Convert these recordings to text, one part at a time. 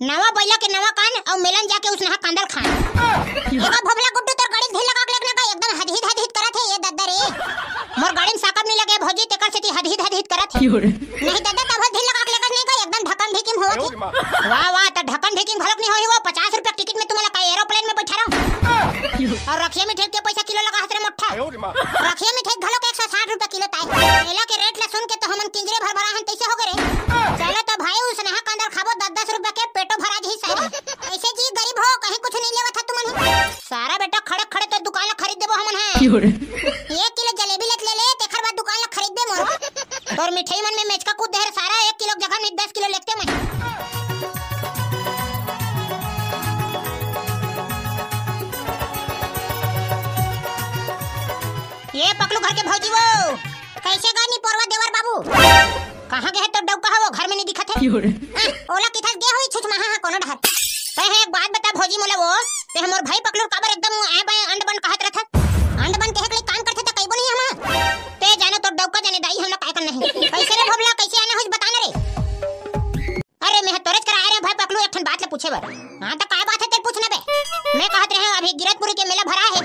नवा बैला के नवा कान और मेलन जाके उसने कांदल खान। एगो भोबला गुड्डू तोर गाड़ी ढील लगा के लगना का एकदम हदहित हदहित करत है ये दद्दा रे। मोर गाड़ी में साकब नहीं लगे भौजी तेकर सेती हदहित हदहित करत है। नहीं दद्दा तब ढील लगा के लगत नहीं का एकदम ढकन ढिकिम होवत है। वाह वाह त ढकन ढिकिम भलक नहीं होई वो 50 रुपया टिकट में तुम्हारा का एरोप्लेन में बैठा रहो। और रखिया में ठेक के पैसा किलो लगा हतरे मोठा। रखिया में ठेक घलो के 160 रुपया किलो ताई। मेला के रेट ला सुन के तो हमन किंजरे भर भरा हन तैसे हो गए रे। चलो तो भाई उसने कांदल खाबो 10-10 रुपया के पेटो भरा जी सारे। ऐसे जी गरीब हो कहीं कुछ नहीं लेवत तुमन सारा बेटा खड़े खड़े तो दुकान ला खरीद देबो हमन है। 1 किलो जलेबी ले ले तेखर बाद दुकान ला खरीद दे मोर। तोर मिठाई मन में मेचका कूद दे सारा 1 किलो जगह में 10 किलो लेते मैं। ये पकलू घर के भौजी वो कैसे गानी पोरवा देवर बाबू कहां गए तो डौका है वो घर में नहीं दिखत है। ओला किथस गे होई छुछ महा कोनो ढर ते है एक बात बता भौजी मोला वो ते हमर भाई पकलू काबर एकदम ए बे अंडबन कहत रहत अंडबन कहे के काम करथे त कइबो नहीं हम ते जाने तो डौका जाने दाई हम काय कर नहीं कैसे रे भोबला कैसे आना होई बता ना रे। अरे मैं तोरज करा रे भाई पकलू एकठन बात ले पूछे बर। हां त काय बात है ते पूछना बे। मैं कहत रहे अभी गिरतपुर के मेला भरा है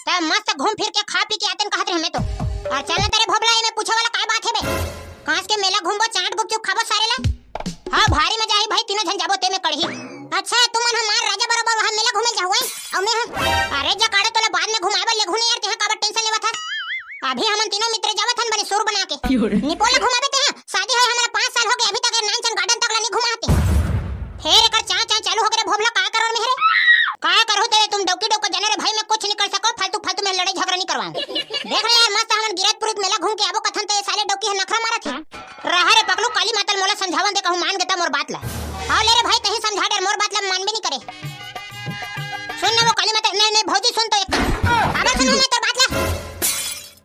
त मस्त घूम फिर के खा पी के आतन कहत रहे मैं तो और चलना तेरे भोबला में पूछे वाला काय बात है बे। कांस के मेला घूमबो चाट गुपचुप खाबो सारे ला। हां भारी मजा आई भाई तीनों जन जाबो ते में कड़ही। अच्छा तुमन हमार राजा बरोबर वहां मेला घूमे जाओ और मैं अरे जकाड़े तोला बाद में घुमावे ले घुने यार तेहा काबर टेंशन लेवत है। अभी हमन तीनों मित्र जावत हन बने सुर बना के निपोला घुमावे ते शादी है हमारा 5 साल हो गए अभी तक नानचन गार्डन तक नहीं घुमाते। फेर एकर चा चा चालू हो गए भोबला का करो मेरे काय करो ते तुम डौकी डौका जाने रे भाई मैं कुछ नहीं कर सको फालतू फालतू में लड़ाई झगड़ा नहीं करवा। देख रे यार मस्त हमन गिरतपुर मेला घूम के आबो कथन ते साले डौकी है नखरा मारत है। रहा रे पकलू काली मातल मोला समझावन दे कहूं मान गेता मोर बात ला। हां ले रे भाई कहीं समझा दे मोर बात ला मान भी नहीं करे। सुन ना वो काली मातल नहीं भौजी सुन तो एक अब सुन मैं तो बात ला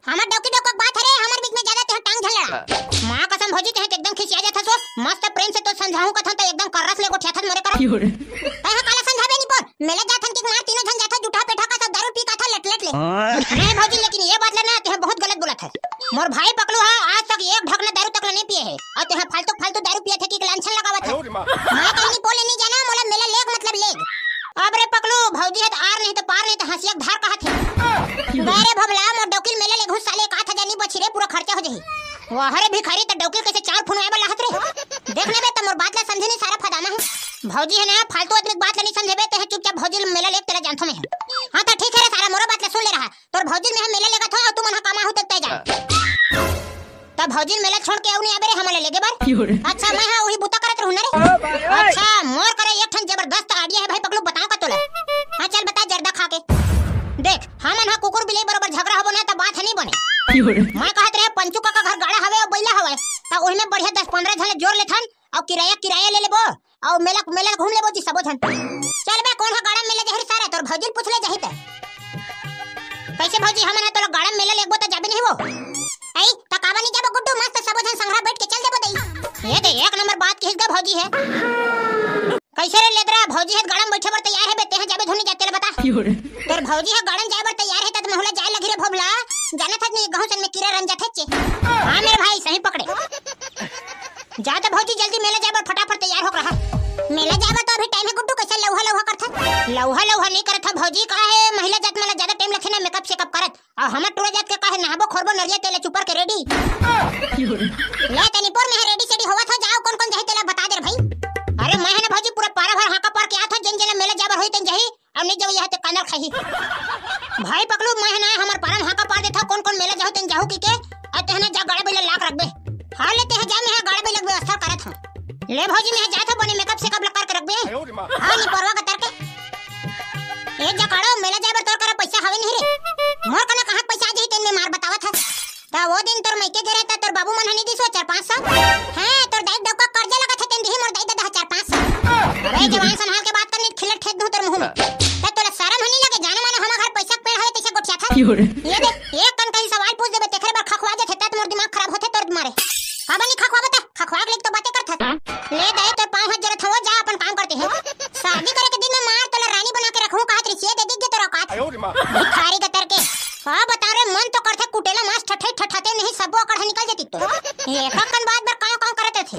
हमर डौकी डौका बात है रे हमर बीच में ज्यादा ते टांग झलड़ा मां कसम भौजी ते एकदम खिसिया जात सो मस्त प्रेम से तो समझाऊं कथन तो एकदम कररस ले गोठिया थन मोरे कर तय काला समझाबे नहीं पर मेले जाथन के मार तीनों जन जाथा जुठा पेठा का सब दारू पी का था लट ले नहीं भौजी लेकिन ये बात लेना ते बहुत गलत बोला था। मोर भाई पकलू है आज तक एक ढकना दारू तक नहीं पिए है और ते फालतू फालतू दारू पिए थे कि लांछन लगावत है। मैं कहीं बोले नहीं जाना मोला मेला लेग मतलब लेग। अब रे पकलू भौजी है आर नहीं तो पार नहीं तो हंसिया धार कहत है। गरे भबला मोर डौकिल मेला ले घुस साले 1000 जानी बची रे पूरा खर्चा हो जाई। वहरे भिखारी त डौकिल कैसे 4 फुनवाए वाला हत रे देखने बे त मोर बात ला समझे नहीं सारा फदाना है। भौजी है ना फालतू आदमी बात ला नहीं समझेबे ते चुपचाप भौजी मेला लेग तेरा जानथो में है। हां त ठीक है रे सारा मोर बात ला सुन ले रहा तोर भौजी में मेला लेगा था और तू मन कामा होते तय जा त भौजी मेला छोड़ के आउ नहीं आबे रे हमले लेगे बार। अच्छा मैं हां वही बुता करत रहू ना रे। अच्छा मोर करे एक ठन जबरदस्त आइडिया है भाई पकलू बताओ का तोला। हां चल बता जर्दा खा के देख हमन हा कुकुर बिलाई बरोबर झगड़ा होबो ना त बात है नहीं बने। मैं कहत रहे पंचू का घर गाड़ा हवे और बैला हवे त ओहि में बढ़िया 10-15 जन जोर लेथन और किराया ले लेबो और मेला घूम लेबो जी सबो जन। चल बे कौन हा गाड़ा मेला जहरी सारा तोर भौजी पूछ ले जाही त कैसे भौजी हमन तोर गाड़ा मेला लेबो त जाबे नहीं हो आई त काबा नहीं जाबो गुड्डू मस्त सबो जन संगरा बैठ के चल देबो दई। ये दे एक नंबर बात किस गा भौजी है कैसे रे लेदरा भौजी है गाड़ा में बैठे बर तैयार है बे ते जाबे धुनी जाते ले बता तोर भौजी है गाड़ा जाए बर तैयार है त महला जाए लगी रे भोबला जाना था नहीं गांव सन में कीड़ा रंजा थे। हां मेरे भाई सही पकड़े जा तो भौजी जल्दी मेला जाए बर फटाफट तैयार हो रहा। मेला जाए तो अभी टाइम है गुड्डू कैसे लौहा करथा लौहा नहीं करत था भौजी का है महिला जात में ज्यादा टाइम लखे ना मेकअप शेकअप करत और हमर टूरा जात के काहे नहाबो खोरबो नरिया तेल चुपर के रेडी ले तनीपुर में रेडी सेडी होवत हो जाओ कौन जाई तेला बता दे भाई। अरे मैं है ना भौजी पूरा पारा भर हाका पार के आथा जन जन मेला जाबर होई तन जही अब नहीं जाओ यहां ते कानर खाही भाई पकलू मैं है ना हमर पारा हाका पार देथा कौन मेला जाओ तन जाहू की के अते है ना जा गाड़ी बेला लाख रखबे हां लेते है जा मैं गाड़ी बेला व्यवस्था करत हूं ले भौजी मैं जात बने मेकअप से कब कर रखबे। हां नहीं परवा का तरके एक जकाड़ो मेला जाबर तोर कर पैसा हवे नहीं रे मोर कने कहां पैसा आ जही तन में मार बतावत है ता वो दिन तोर मैके गे रहता तोर बाबू मन हनी दिसो 4-500 हां तोर दाई डौका कर्जा लगा था तन दी मोर दाई दादा 4-500 अरे जवान संभाल के बात करनी खिलट ठेक दू तोर मुंह में त तोला शर्म हनी लगे जाने माने हम घर पैसा पेड़ है तैसे गोठिया था। ये देख एक कन कहीं सवाल पूछ देबे तेखरे बार खखवा जे त मोर दिमाग खराब होथे तोर मारे अब नहीं खखवा बता खखवा के तो बातें करत ले दे तोर 5 हाथ जरत हो जा अपन काम करते हैं शादी करे के दिन में मार तोला रानी बना के रखूं कहत रिसिए दे दीजिए तोरा औकात भिखारी का तरके हां बता रे मन तो करथे कुटेला मांस ठठाते नहीं सबो अकड़ निकल जती तो एक कन बात बार काम करते थे।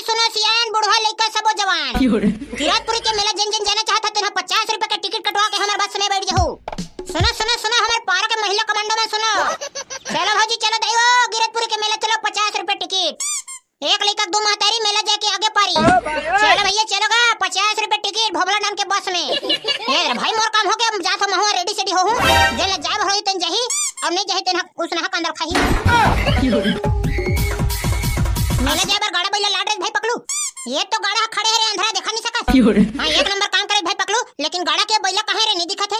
सुनो सियान बुढ़वा लइका सबो जवान गिरतपुरी के मेला जन जन जाना चाहता तेना 50 रुपए का टिकट कटवा के हमारे बस में बैठ जाओ। सुनो सुनो सुनो हमारे पारा के महिला कमांडो में सुनो। चलो भौजी चलो दाइयो गिरतपुरी के मेला चलो 50 रुपए टिकट। एक लइका दो महतारी मेला जाके आगे पारी। चलो भैया चलोगा 50 रुपए टिकट भोबला नाम के बस में। ये भाई मोर काम हो गया जा तो महुआ रेडी सेडी हो हूं जेल जाब होई तन जही और नहीं जही तन उसना का अंदर खाही। मेला जाबर गाड़ा बैला लाड रे भाई पकलू ये तो गाड़ा खड़े है रे अंधेरा देखा नहीं सकत। हां एक नंबर काम करे भाई पकलू लेकिन गाड़ा के बैला कहां रे नहीं दिखत है।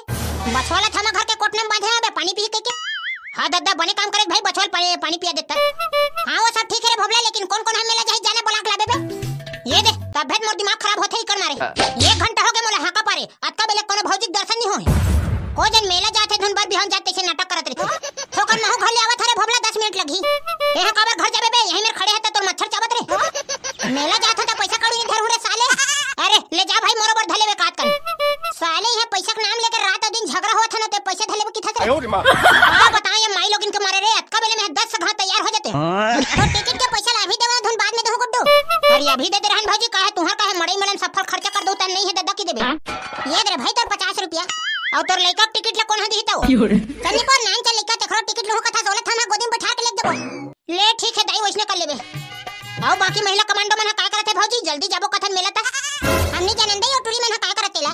बछवाला थामा घर के कोटने में बांधे है पानी पी के। हां दादा बने काम करे भाई बछवाल पानी पिया देता। हां वो सब ठीक है रे भोबला लेकिन कौन-कौन हम मेला जाई जाने बोला के लाबे बे। ये दे तबियत मोर दिमाग खराब होथे ही कर मारे। 1 घंटा हो गए मोला हाका पारे अतका बेले कोनो भौजी दर्शन नहीं होए। को जन मेला जाथे धन बार बिहान जाते से नाटक करत रहे ठोकर महू घर ले आवत रे भोबला 10 मिनट लगी। यहां काबर घर जाबे बे यहीं मेर खड़े है त तोर मच्छर चाबत रे। मेला जाथा त पैसा कड़ी इधर हुरे साले। अरे ले जा भाई मोरोबर धले बे काट कर साले यहां पैसा के नाम लेकर रात और दिन झगड़ा होत है न ते पैसा धले बे किथा से। हां बताएं ये माई लोगिन के मारे रे अतका बेले में 10 घा तैयार हो जाते तो टिकट के पैसा अभी देवा धन बाद में देहु गुड्डू। अरे अभी दे रहन भौजी काहे तुहार काहे मड़ई मलन सफल खर्चा कर दो त नहीं है दादा की देबे। ये दे भाई तोर 50 रुपया और तोर लइका टिकट ले कोन ह दिहिता तनी पर नाम चल लइका तखरो टिकट लो कथा सोले थाना गोदी में बैठा के ले देबो। ले ठीक है दाई वैसने कर लेबे। आओ बाकी महिला कमांडो मन का करते भौजी जल्दी जाबो कथन मेला ता हमनी जानन दई टूरी मन का करतेला।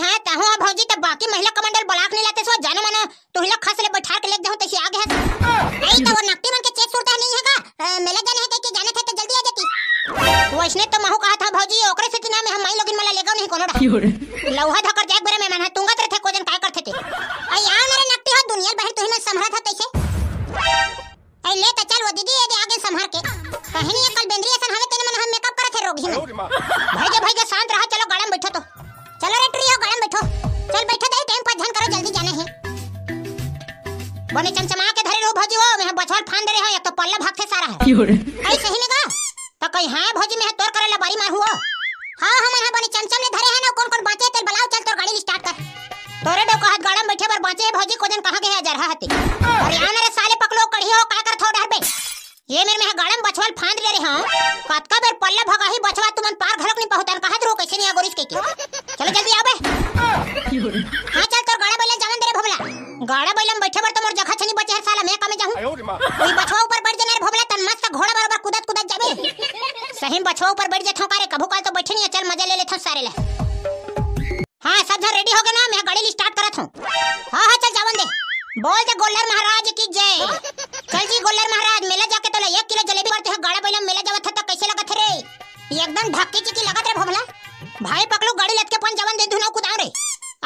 हां ताहू भौजी त बाकी महिला कमांडल ब्लॉक नहीं लाते सो जानो मन तोहिला खस ले बैठा के ले देहु तसी आगे है। आई त वो नक्ति मन के चेक सुरता नहीं है का मेला जाने है के जाने थे त जल्दी आ जाती। वैसने तो महू कहा था भौजी ओकरे से नाम हम माई लोगिन मला लेगा नहीं कोनो डा लौहा धकर जाग बरे में मन तुंगत रथे को जन काय करथे ते। आई आ मेरे नक्ति हो दुनिया बहर तोहि में संभरा था तैसे। आई ले त चल वो दीदी ये आगे संभार के कहानी कल बेंद्री असन हवे तेने मन हम मेकअप करत है रोगी में। भाई शांत रहा चलो गाड़ी में बैठो तो चलो रे ट्रियो गाड़ी में बैठो चल बैठो दे टाइम पर ध्यान करो जल्दी जाना है। बने चमचमा के धरे रो भौजी वो मैं बछवाल फान दे रहे हैं एक तो पल्ला भाग से सारा है। आई सही ने का तो कहीं हां भौजी में तोर करे ला बारी मार हुआ। हां हम हां बने चमचम ने धरे है ना कौन-कौन बाचे चल बुलाओ चल तोर गाड़ी स्टार्ट कर। तोरे डो का हाथ गाड़ी में बैठे बर बाचे भौजी को जन कहां के है जरहा हती। अरे आ मेरे साले पकड़ो कढ़ी हो का कर थोड़ा बे ये मेरे में गाड़म बछवाल फांद ले रे हां कतका बेर पल्ला भगा ही बछवा तुमन पार घरक नहीं पहुंचन कहां रो कैसे नहीं आगोरिस के चलो जल्दी आबे। हां चल तोर गाड़ा बैला जावन दे रे भोबला गाड़ा बैलम बैठे बर तो मोर जगह छनी बचे हर साला मैं का में जाऊं ओई बछवा ऊपर बैठ जाने रे भोबला तन मस्त घोड़ा बराबर कूदत कूदत जाबे। सही बछवा ऊपर बैठ जाथो कारे कभू काल तो बैठे नहीं चल मजा ले लेथो सारे ले। हां सब जन रेडी हो गए ना मैं गाड़ी स्टार्ट करत हूं। हां चल जावन दे बोल दे गोल्लर महाराज की जय। चल जी गोल्लर महाराज मेला जाके तो 1 किलो जलेबी करते है गाड़ा बैला मेला जावत था कैसे लगत रे एकदम ढक्की चिकी लगत रे भोबला। भाई पकड़ो गाड़ी लट के पन जवन दे धुना कुदा रे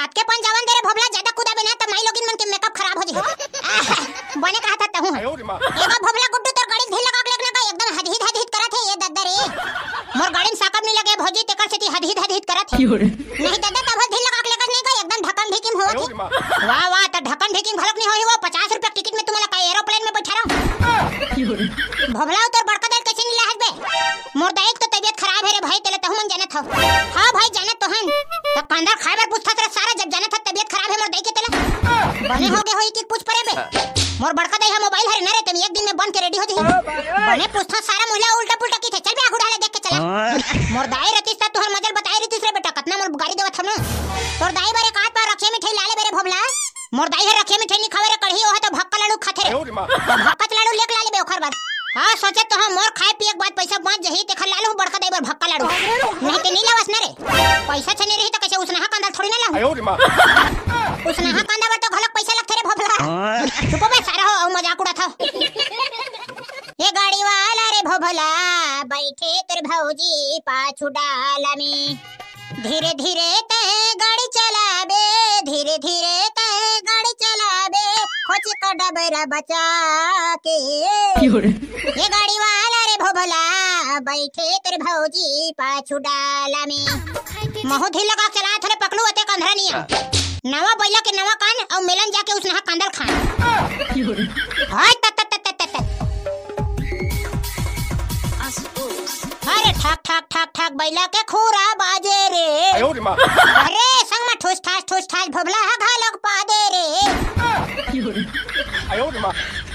आज के पन जवन दे रे भोबला ज्यादा कुदा बिना त माई लोगिन मन के मेकअप खराब हो जी। बने कहा था तहू एगो भोबला गुड्डू तोर गाड़ी ढील लगा के लगना का एकदम हदहित हदहित करत है ये दद्दा रे मोर गाड़ी में साकब नहीं लगे भौजी तेकर से हदहित हदहित करत है नहीं दद्दा तब ढील लगा के लगत नहीं का एकदम ढक्कन ढिकिम होत। वाह वाह त ढक्कन ढिकिम भलक नहीं होई वो 50 रुपया टिकट में तुम्हारा का एरोप्लेन में बैठा रहो। भोबला तोर बड़का दल कैसे नहीं लाहत बे मोर दाई तो तबीयत खराब है रे भाई तेले तहु मन जानत हो। हां भाई जानत तो हन त कांदा खाए बर पूछता तेरा सारा जब जानत था तबीयत खराब है मोर दाई के तेला बने हो गए होई कि पूछ परे बे मोर बड़का दाई है मोबाइल हरे न रे तुम एक दिन में बन के रेडी हो जी बने पूछता सारा मोहल्ला उल्टा पुल्टा की थे चल बे आगु डाले देख के चला मोर दाई रतिस त तोहर मजल बताई रतिस रे बेटा कतना मोर गाड़ी देवत हम तोर दाई बारे काट पर रखे मिठाई लाले बेरे भोबला मोर दाई है रखे मिठाई नहीं खावे रे कढ़ी ओहा तो भक्का लाडू खाथे रे भक्का लाडू लेक लाले बे ओखर बार। हां सोचे तो हम मोर खाए पिए के बाद पैसा बच जही ते खा लालू बड़का दाई बार भक्का लाडू नहीं ते नहीं लावस न रे पैसा छने रही तो कैसे उसना कांदा थोड़ी ना लाऊ उसना कांदा बर तो घलक पैसा लगथे रे भोबला चुप बे सारा हो मजाक उड़ा था। ये गाड़ी वाला रे भोबला बैठे तेरे भौजी पाछू डाला में धीरे धीरे ते गाड़ी चलाबे धीरे धीरे ते गाड़ी चलाबे खोच का डबरा बचा के। ये गाड़ी वाला रे भोबला बैठे तेरे भौजी पाछू डाला में महू ढील लगा चला थोड़े पकड़ू अते कंधरा नहीं नवा बैला के नवा कान और मेलन जाके उसने कंदल खान हाय त अरे ठक ठक ठक ठक बैला के खूरा बाजे रे अरे संग में ठोस ठास भोबला हा घालक पा दे रे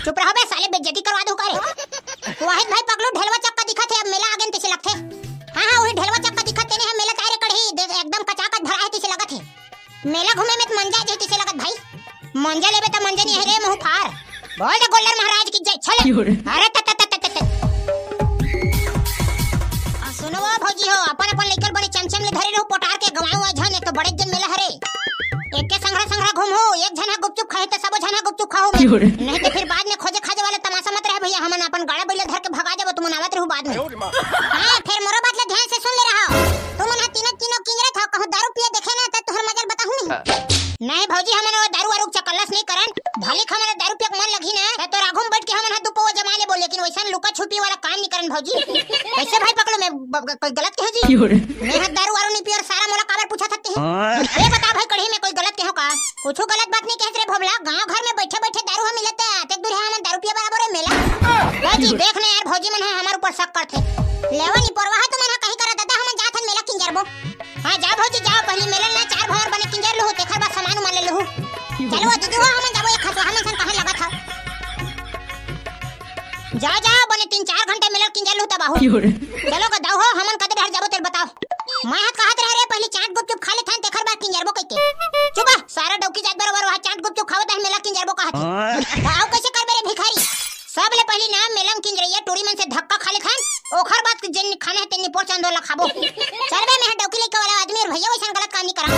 चुप रहो बे साले बेइज्जती करवा दो करे वाहिद भाई पकड़ो ढलवा चक्का दिखा थे अब मेला आगे से लगथे बोल दे गोल्लर महाराज की जय। चल अरे सुनो भौजी हो, अपन अपन लेकर बड़े चमचम ले धरे रहो पोटार के गवाऊ झन एक तो बड़े जन मेला हरे। एक के संघरा घूमो, एक झन गुपचुप खाए तो सब झन गुपचुप खाओ नहीं तो फिर बाद में खोजे खाजे वाला तमाशा मत रहे भैया। हमन अपन गाड़ा बैल धर के भगा जाबो, तुम आवत रहू बाद में। हां फिर मोरो बात ले ध्यान से सुन ले रहा। तुम ना तीनों किंजरे था कहूं दारू पिए देखे ना त तोहर मजल बताहू नहीं भौजी। हमन वो दारू वारू चकल्लस नहीं करन, भले हमन दारू पिए मन लगी ना तो राघुम बैठ के हमन हाथ दुपो जमा ले बोल, लेकिन वैसा लुका छुपी वाला काम नहीं करन भौजी। कैसे भाई पकड़ो मैं कोई गलत कह जी? मैं हाथ दारू वारू नहीं पी और सारा मोला काबर पूछा सकते हैं। ये बता भाई कढ़ी में कोई गलत कहो का? कुछ गलत बात नहीं कहत रे भोबला। गांव घर में बैठे बैठे दारू हम मिलते आते दूर है हमन दारू पिए बराबर है मेला। भौजी देख ना यार, भौजी मन हमारे ऊपर शक करथे। लेवा नहीं परवाह तो मन कहीं करा दादा हमन जात हन मेला किंजरबो। हां जा भौजी जाओ, पहले मेला ना 4 भवर बने किंजर लो, तेखर बाद सामान मान ले लो। चलो दीदी हो हमन जाबो, एक खसवा हमन सन कहां लगा था। जा बने 3-4 घंटे मेला किंजर लो तब आहो। चलो का दाओ हो हमन कदे डर जाबो तेरे बताओ। मैं हाथ कहत रहे रे पहले चाट गुपचुप खा ले थान तेखर बाद किंजरबो कइके। चुप सारा डौकी जात बराबर वहां चाट गुपचुप खावत है मेला किंजरबो कहत। आओ कैसे कर बे भिखारी, सब ले पहले ना मेलम किंजरिया टोरी मन से धक्का खा ले खान, ओखर बाद जन खाना है तेनी पोर चंदोला खाबो। चल बे मैं डौकी लेके वाला आदमी और भैया वैसा गलत काम नहीं करा।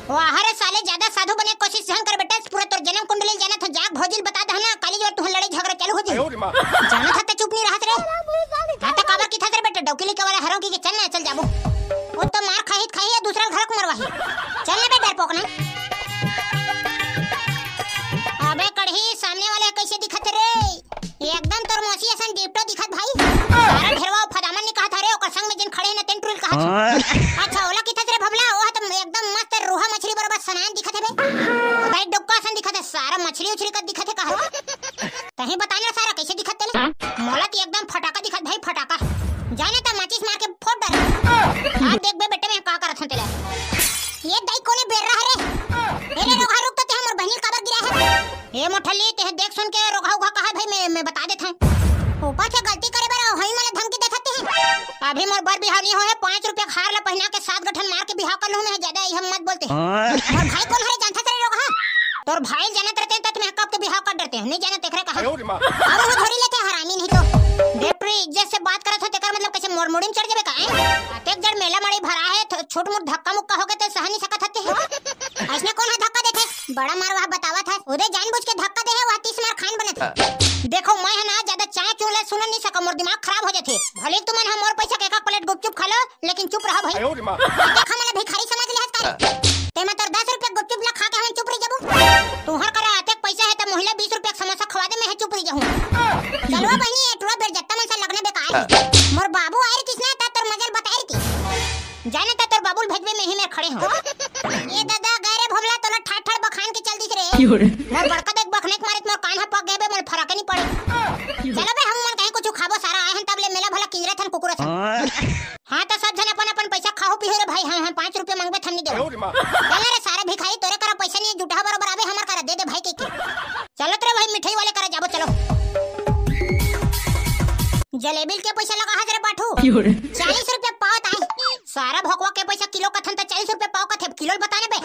वो हरे साले ज्यादा साधु बने कोशिश जहन कर बेटा, पूरा तोर जन्म कुंडली जाना था। जाग भौजिल बता दे ना काली जोर तू लड़ाई झगड़ा चालू हो जी जाना था चुप नहीं रहत रे। हां त काबर की था रे बेटा डौकी लेके वाला हरो की चल ना चल जाबो। वो तो मार खाई है दूसरा घर को मरवाही। चल ले बे डर पोकना। अबे कढ़ी सामने वाले कैसे दिखत रे? एकदम तोर मौसी असन डिप्टो दिखत भाई। सारा ढेरवा फदामन ने कहा था रे ओकर संग में जिन खड़े न तेन टुल कहा। अच्छा ओला किथत रे भबला? ओ त एकदम मस्त रोहा मछली बराबर सनान दिखत है बे। भाई डुक्का सन दिखत है, सारा मछली उछली का दिखत है कहा। कहीं बताना सारा कैसे दिखत है? मोला तो एकदम फटाका दिखत भाई, फटाका जाने त माचिस मार के फोड़ डर। हां देख बे बेटे मैं का करत हूं तेला। ये दाई कोने बेर रहा रे? अरे रोगा रुक तो हमर बहनी काबर गिरा है। ए मोठली ते देख सुन के रोगा होगा कहा भाई मैं बता देता हूं। ऊपर से गलती करे बरा हई माने धमकी देखाते हैं। अभी मोर बर बिहाव नहीं होए, 5 रुपया खार ला पहना के 7 गठन मार के बिहाव कर लूं मैं। ज्यादा हम मत बोलते। और भाई कौन है जानता तेरे रोगा? तोर भाई जानत रहते त तुम्हें कब के बिहाव कर डरते हैं, नहीं जानत तेखरे कहा। अब वो धरी लेते हरामी नहीं तो बेपरी इज्जत से बात करत हो तेकर मतलब कैसे मोर मुड़ीम चढ़ जाबे का? अतेक जड़ मेला मड़ी भरा है, छोट मोट धक्का मुक्का होगे तो सह नहीं सकत हते है। ऐसने कौन है धक्का देथे? बड़ा मार वहां बतावा था उदे जानबूझ के धक्का दे है, वहां 30 मार खान बनत है। देखो मैं है ना ज्यादा चाय चूले सुन नहीं सका, मोर दिमाग खराब हो जाथे। भले तुमन हम मोर पैसा के एक प्लेट गुपचुप खा लो, लेकिन चुप रहो भाई। देख हमला भिखारी समझ ले हस ते मैं तोर 10 रुपया गुपचुप ला खा के हम चुप रह जाबू। तुहर करा अतेक पैसा है त महिला 20 रुपया समोसा खवा दे, मैं चुप रह जाहूं। चलो बहनी एटुआ बेर जत्ता मन से लगने बेकार है। मोर बाबू आए किसने त तोर मजल बताई थी, जाने त तोर बाबुल भेजबे में ही मैं खड़े हूं। ये दादा गरे भोबला तोला ठाठ बखान के चल दिस रे। मोर बड़का देख बखने के मारे मोर कान पक गए बे, मोर फरक नहीं पड़े। चलो बे हम मन कहीं कुछ खाबो, सारा आए हन तब ले मेला भला किंजरे थन कुकुर थन। हां त सब जन अपन अपन पैसा खाओ पिहो रे भाई। हम 5 रुपया मांगबे थन नहीं देबो। चल रे सारा भिखारी तोरे करा पैसा नहीं जुटा बराबर आबे हमर करा दे दे भाई के। चलत रे भाई मिठाई वाले करा जाबो। चलो जलेबी के पैसा लगा हजरे बाठू 40 रुपया पाव ताई। सारा भोकवा के पैसा किलो कथन त 40 रुपया पाव कथे किलो बताने बे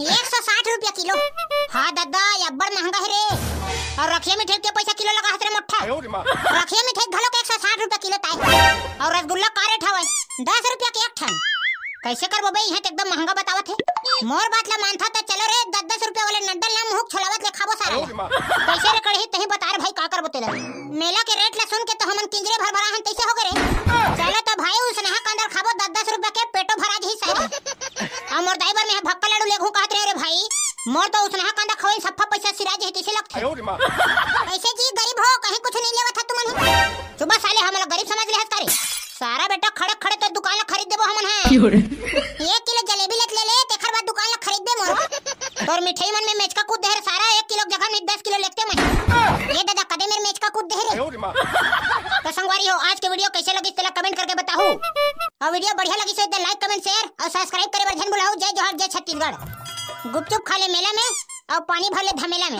160 रुपया किलो। हां दादा अब्बड़ महंगा है रे। और रखिया मिठाई के पैसा किलो लगा हजरे मोठा। रखिया मिठाई घलो के 160 रुपया किलो ताई। और रसगुल्ला का रेट हवे 10 रुपया के एक ठन। कैसे करबो बे? यहां एकदम महंगा बतावत है। मोर बात ला मानथा त चलो रे 10-10 रुपया वाले नड्डल ना मुंह छोलावत ले खाबो सारा। कैसे रे कढ़ी तही बता रे भाई का करबो तेला? मेला के रेट ला सुन के तो हमन किंजरे भर भरा हन तैसे हो गए रे। चलो तो भाई उसने हा कंदर खाबो 10-10 रुपया के पेटो भरा जी सारा। आ मोर दाईबर में भक्का लाडू लेगू कहत रे भाई। मोर तो उसने हा कंदा खवई सफा पैसा सिराज है तैसे लगथे। ऐसे जी गरीब हो कहीं कुछ नहीं लेवत ह तुमन। सुबह साले हमला गरीब समझ ले हस तारे। सारा बेटा खड़े खड़े तो दुकान ला खरीद देबो हमन है। 1 किलो जलेबी ले ले तेखर बाद दुकान ला खरीद दे मोर। तोर मिठाई मन में मेचका कूद दे रे सारा। 1 किलो जगह में 10 किलो लेते मैं। ये दादा कदे मेरे मेचका कूद दे रे। तो संगवारी हो आज के वीडियो कैसे लगी तेला कमेंट करके बताओ। और वीडियो बढ़िया लगी तो लाइक कमेंट शेयर और सब्सक्राइब करे बर जन बुलाओ। जय जोहार जय छत्तीसगढ़। गुपचुप खा ले मेला में और पानी भर ले धमेला में।